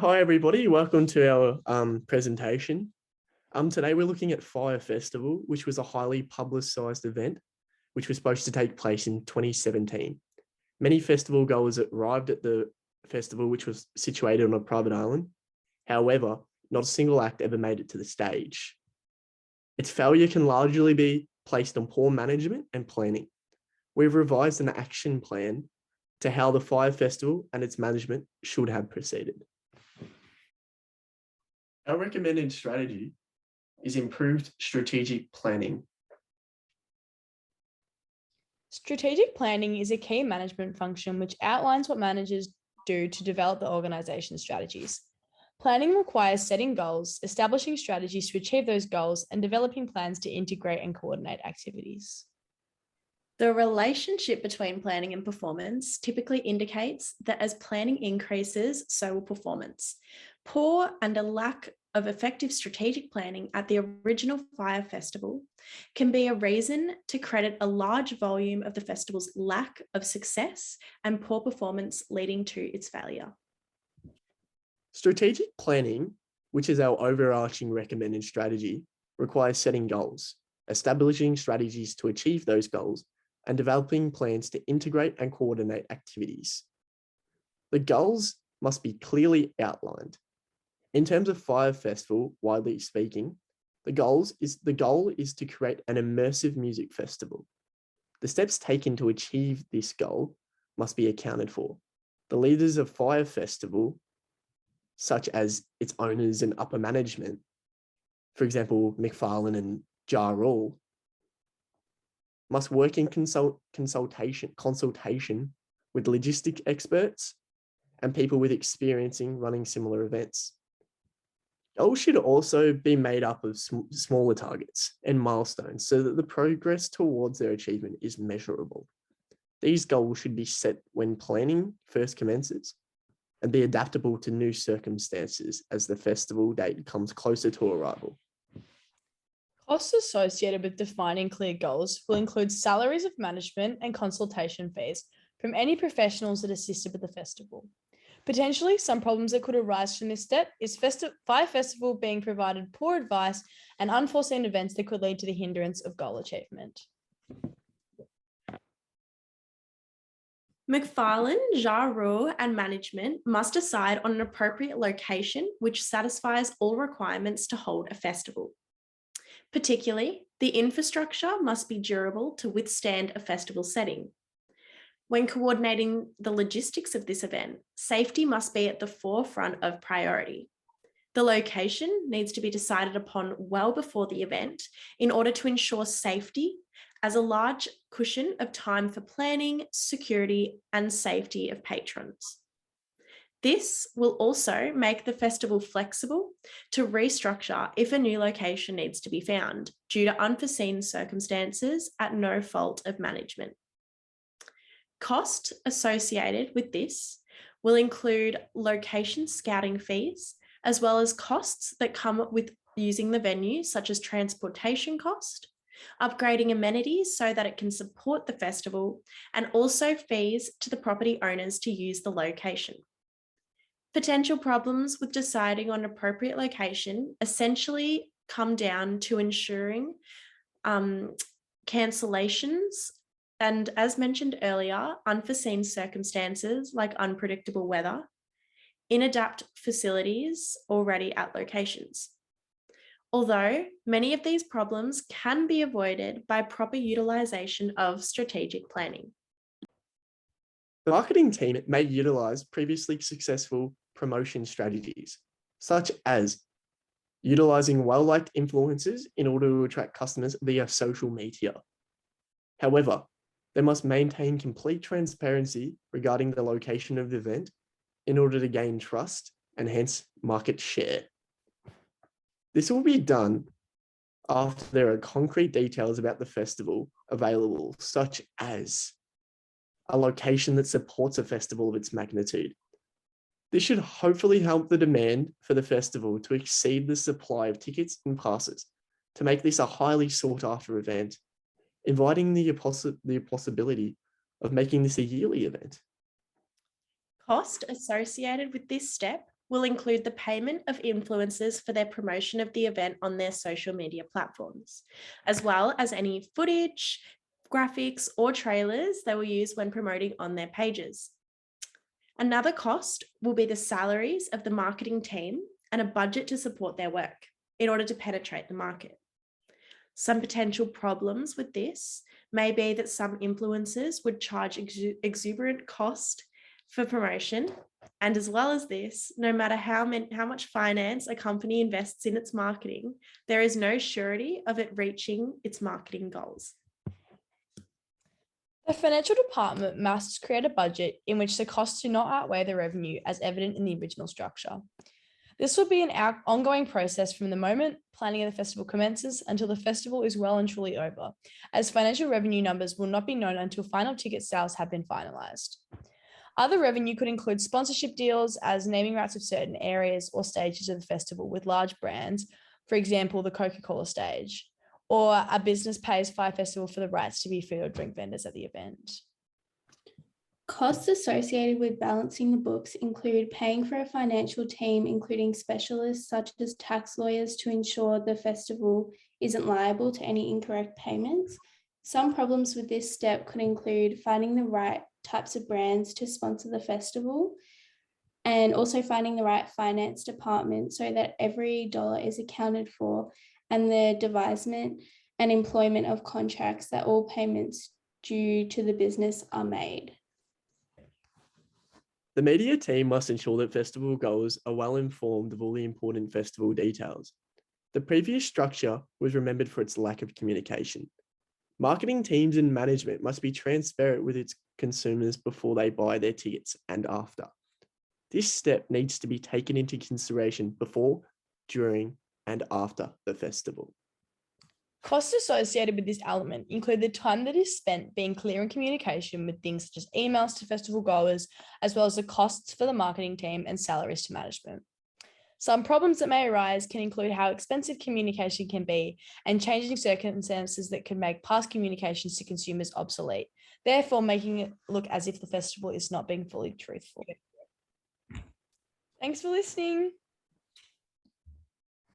Hi everybody, welcome to our presentation. Today we're looking at Fire Festival, which was a highly publicised event, which was supposed to take place in 2017. Many festival goers arrived at the festival, which was situated on a private island. However, not a single act ever made it to the stage. Its failure can largely be placed on poor management and planning. We've revised an action plan to how the Fire Festival and its management should have proceeded. Our recommended strategy is improved strategic planning. Strategic planning is a key management function which outlines what managers do to develop the organization's strategies. Planning requires setting goals, establishing strategies to achieve those goals, and developing plans to integrate and coordinate activities. The relationship between planning and performance typically indicates that as planning increases, so will performance. Poor and a lack of effective strategic planning at the original Fire Festival can be a reason to credit a large volume of the festival's lack of success and poor performance leading to its failure. Strategic planning, which is our overarching recommended strategy, requires setting goals, establishing strategies to achieve those goals, and developing plans to integrate and coordinate activities. The goals must be clearly outlined. In terms of Fire Festival, widely speaking, the goal is to create an immersive music festival. The steps taken to achieve this goal must be accounted for. The leaders of Fire Festival, such as its owners and upper management, for example, McFarlane and Ja Rule, must work in consultation with logistic experts and people with experience in running similar events. Goals should also be made up of smaller targets and milestones so that the progress towards their achievement is measurable. These goals should be set when planning first commences and be adaptable to new circumstances as the festival date comes closer to arrival. Costs associated with defining clear goals will include salaries of management and consultation fees from any professionals that assisted with the festival. Potentially, some problems that could arise from this step is Fire Festival being provided poor advice and unforeseen events that could lead to the hindrance of goal achievement. McFarlane, Ja Rule, and management must decide on an appropriate location which satisfies all requirements to hold a festival. Particularly, the infrastructure must be durable to withstand a festival setting. When coordinating the logistics of this event, safety must be at the forefront of priority. The location needs to be decided upon well before the event in order to ensure safety as a large cushion of time for planning, security, and safety of patrons. This will also make the festival flexible to restructure if a new location needs to be found due to unforeseen circumstances at no fault of management. Cost associated with this will include location scouting fees, as well as costs that come with using the venue, such as transportation cost, upgrading amenities so that it can support the festival, and also fees to the property owners to use the location. Potential problems with deciding on appropriate location essentially come down to ensuring cancellations and, as mentioned earlier, unforeseen circumstances like unpredictable weather, inadapt facilities already at locations. Although many of these problems can be avoided by proper utilisation of strategic planning. The marketing team may utilize previously successful promotion strategies, such as utilizing well-liked influencers in order to attract customers via social media. However, they must maintain complete transparency regarding the location of the event in order to gain trust and hence market share. This will be done after there are concrete details about the festival available, such as a location that supports a festival of its magnitude. This should hopefully help the demand for the festival to exceed the supply of tickets and passes to make this a highly sought after event, inviting the possibility of making this a yearly event. Cost associated with this step will include the payment of influencers for their promotion of the event on their social media platforms, as well as any footage, graphics, or trailers they will use when promoting on their pages. Another cost will be the salaries of the marketing team and a budget to support their work in order to penetrate the market. Some potential problems with this may be that some influencers would charge exuberant cost for promotion. And as well as this, no matter how much finance a company invests in its marketing, there is no surety of it reaching its marketing goals. The financial department must create a budget in which the costs do not outweigh the revenue as evident in the original structure. This will be an ongoing process from the moment planning of the festival commences until the festival is well and truly over, as financial revenue numbers will not be known until final ticket sales have been finalised. Other revenue could include sponsorship deals as naming rights of certain areas or stages of the festival with large brands, for example, the Coca-Cola stage, or a business pays Fire Festival for the rights to be food or drink vendors at the event. Costs associated with balancing the books include paying for a financial team, including specialists such as tax lawyers to ensure the festival isn't liable to any incorrect payments. Some problems with this step could include finding the right types of brands to sponsor the festival and also finding the right finance department so that every dollar is accounted for, and the devisement and employment of contracts that all payments due to the business are made. The media team must ensure that festival goers are well informed of all the important festival details. The previous structure was remembered for its lack of communication. Marketing teams and management must be transparent with its consumers before they buy their tickets and after. This step needs to be taken into consideration before, during, and after the festival. Costs associated with this element include the time that is spent being clear in communication with things such as emails to festival goers, as well as the costs for the marketing team and salaries to management. Some problems that may arise can include how expensive communication can be and changing circumstances that can make past communications to consumers obsolete, therefore making it look as if the festival is not being fully truthful. Thanks for listening.